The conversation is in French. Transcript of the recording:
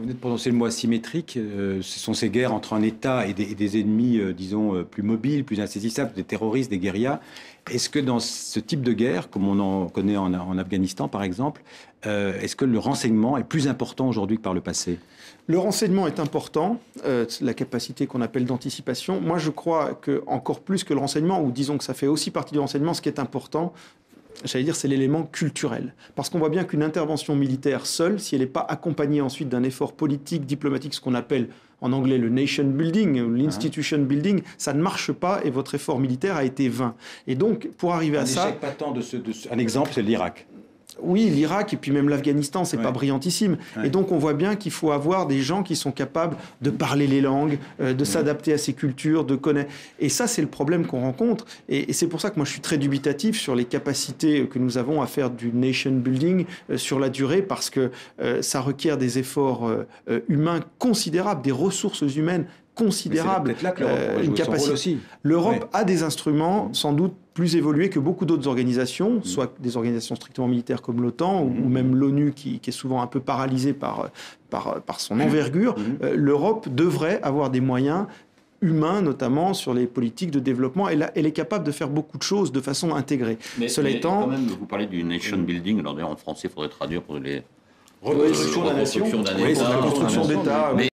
Vous venez de prononcer le mot asymétrique. Ce sont ces guerres entre un État et des ennemis, disons, plus mobiles, plus insaisissables, des terroristes, des guérillas. Est-ce que dans ce type de guerre, comme on en connaît en Afghanistan par exemple, est-ce que le renseignement est plus important aujourd'hui que par le passé ? Le renseignement est important, la capacité qu'on appelle d'anticipation. Moi, je crois que encore plus que le renseignement, ou disons que ça fait aussi partie du renseignement, ce qui est important, j'allais dire, c'est l'élément culturel. Parce qu'on voit bien qu'une intervention militaire seule, si elle n'est pas accompagnée ensuite d'un effort politique, diplomatique, ce qu'on appelle en anglais le nation building, l'institution building, ça ne marche pas et votre effort militaire a été vain. Et donc, pour arriver à ça... Un échec patent un exemple, c'est l'Irak. Oui, l'Irak et puis même l'Afghanistan, c'est pas brillantissime. Et donc on voit bien qu'il faut avoir des gens qui sont capables de parler les langues, de s'adapter à ces cultures, de connaître. Et ça, c'est le problème qu'on rencontre. Et c'est pour ça que moi, je suis très dubitatif sur les capacités que nous avons à faire du nation building sur la durée, parce que ça requiert des efforts humains considérables, des ressources humaines considérables. C'est là que l'Europe pourrait jouer son rôle aussi. L'Europe a des instruments sans doute plus évolués que beaucoup d'autres organisations, soit des organisations strictement militaires comme l'OTAN ou même l'ONU qui est souvent un peu paralysée par son envergure. L'Europe devrait avoir des moyens humains, notamment sur les politiques de développement. Elle est capable de faire beaucoup de choses de façon intégrée. Cela étant, quand même, vous parlez du nation building. Alors d'ailleurs, en français, il faudrait traduire pour les reconstruction d'un État. Oui, c'est la construction d'État.